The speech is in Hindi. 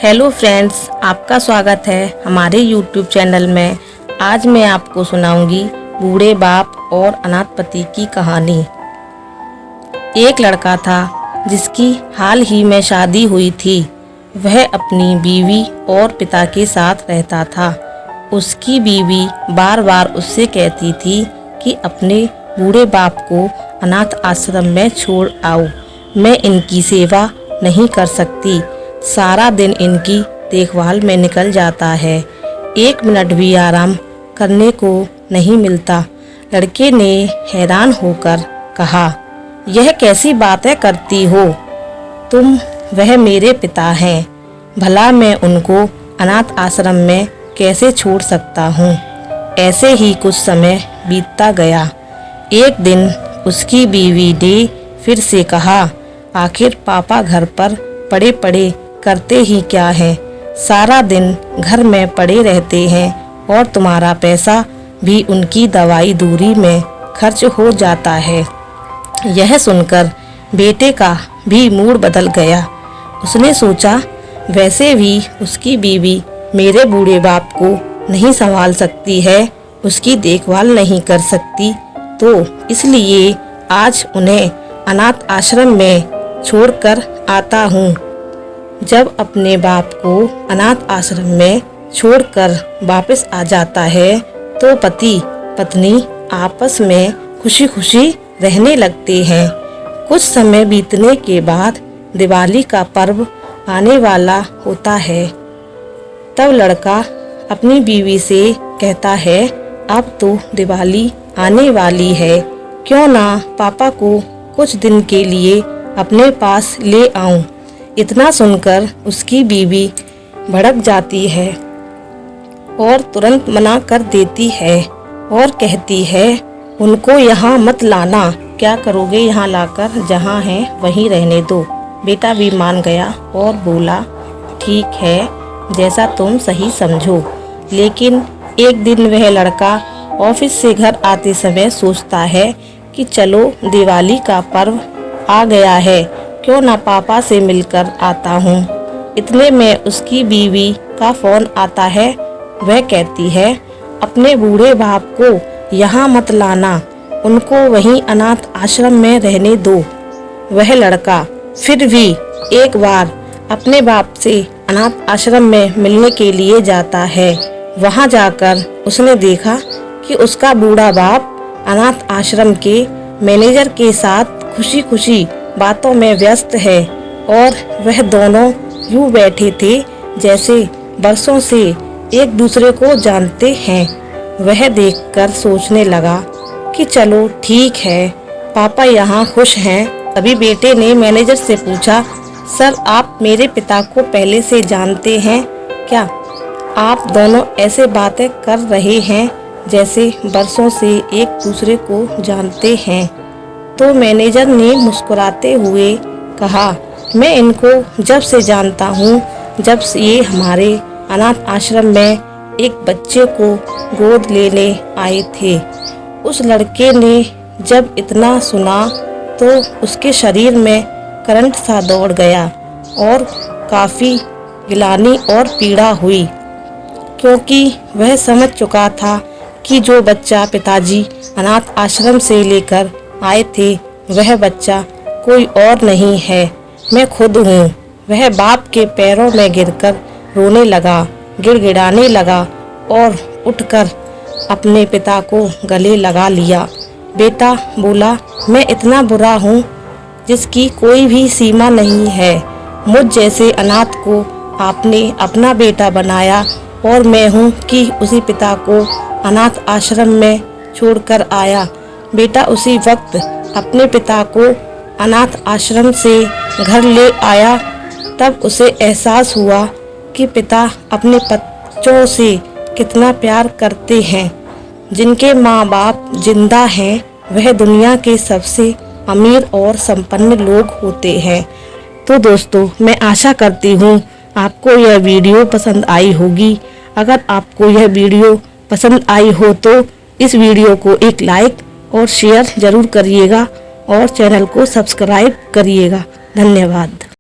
हेलो फ्रेंड्स, आपका स्वागत है हमारे यूट्यूब चैनल में। आज मैं आपको सुनाऊंगी बूढ़े बाप और अनाथ पति की कहानी। एक लड़का था जिसकी हाल ही में शादी हुई थी। वह अपनी बीवी और पिता के साथ रहता था। उसकी बीवी बार बार उससे कहती थी कि अपने बूढ़े बाप को अनाथ आश्रम में छोड़ आओ, मैं इनकी सेवा नहीं कर सकती, सारा दिन इनकी देखभाल में निकल जाता है, एक मिनट भी आराम करने को नहीं मिलता। लड़के ने हैरान होकर कहा, यह कैसी बातें करती हो तुम? वह मेरे पिता हैं, भला मैं उनको अनाथ आश्रम में कैसे छोड़ सकता हूँ। ऐसे ही कुछ समय बीतता गया। एक दिन उसकी बीवी ने फिर से कहा, आखिर पापा घर पर पड़े पड़े करते ही क्या है, सारा दिन घर में पड़े रहते हैं और तुम्हारा पैसा भी उनकी दवाई दूरी में खर्च हो जाता है। यह सुनकर बेटे का भी मूड बदल गया। उसने सोचा, वैसे भी उसकी बीवी मेरे बूढ़े बाप को नहीं संभाल सकती है, उसकी देखभाल नहीं कर सकती, तो इसलिए आज उन्हें अनाथ आश्रम में छोड़कर आता हूँ। जब अपने बाप को अनाथ आश्रम में छोड़कर वापस आ जाता है तो पति पत्नी आपस में खुशी खुशी रहने लगते हैं। कुछ समय बीतने के बाद दिवाली का पर्व आने वाला होता है। तब लड़का अपनी बीवी से कहता है, अब तो दिवाली आने वाली है, क्यों ना पापा को कुछ दिन के लिए अपने पास ले आऊं। इतना सुनकर उसकी बीवी भड़क जाती है और तुरंत मना कर देती है और कहती है, उनको यहाँ मत लाना, क्या करोगे यहाँ लाकर, जहाँ है वहीं रहने दो। बेटा भी मान गया और बोला, ठीक है, जैसा तुम सही समझो। लेकिन एक दिन वह लड़का ऑफिस से घर आते समय सोचता है कि चलो दिवाली का पर्व आ गया है, क्यों ना पापा से मिलकर आता हूँ। इतने में उसकी बीवी का फोन आता है। वह कहती है, अपने बूढ़े बाप को यहाँ मत लाना, उनको वहीं अनाथ आश्रम में रहने दो। वह लड़का फिर भी एक बार अपने बाप से अनाथ आश्रम में मिलने के लिए जाता है। वहाँ जाकर उसने देखा कि उसका बूढ़ा बाप अनाथ आश्रम के मैनेजर के साथ खुशी खुशी बातों में व्यस्त है और वह दोनों यूं बैठे थे जैसे बरसों से एक दूसरे को जानते हैं। वह देखकर सोचने लगा कि चलो ठीक है, पापा यहाँ खुश हैं। तभी बेटे ने मैनेजर से पूछा, सर आप मेरे पिता को पहले से जानते हैं क्या? आप दोनों ऐसे बातें कर रहे हैं जैसे बरसों से एक दूसरे को जानते हैं। तो मैनेजर ने मुस्कुराते हुए कहा, मैं इनको जब से जानता हूँ, जब से ये हमारे अनाथ आश्रम में एक बच्चे को गोद लेने आए थे। उस लड़के ने जब इतना सुना तो उसके शरीर में करंट सा दौड़ गया और काफ़ी गिलानी और पीड़ा हुई, क्योंकि वह समझ चुका था कि जो बच्चा पिताजी अनाथ आश्रम से लेकर आए थे वह बच्चा कोई और नहीं है, मैं खुद हूँ। वह बाप के पैरों में गिरकर रोने लगा, गिड़गिड़ाने लगा और उठकर अपने पिता को गले लगा लिया। बेटा बोला, मैं इतना बुरा हूँ जिसकी कोई भी सीमा नहीं है। मुझ जैसे अनाथ को आपने अपना बेटा बनाया और मैं हूँ कि उसी पिता को अनाथ आश्रम में छोड़कर आया। बेटा उसी वक्त अपने पिता को अनाथ आश्रम से घर ले आया। तब उसे एहसास हुआ कि पिता अपने बच्चों से कितना प्यार करते हैं। जिनके माँ बाप जिंदा हैं वह दुनिया के सबसे अमीर और संपन्न लोग होते हैं। तो दोस्तों, मैं आशा करती हूँ आपको यह वीडियो पसंद आई होगी। अगर आपको यह वीडियो पसंद आई हो तो इस वीडियो को एक लाइक और शेयर ज़रूर करिएगा और चैनल को सब्सक्राइब करिएगा। धन्यवाद।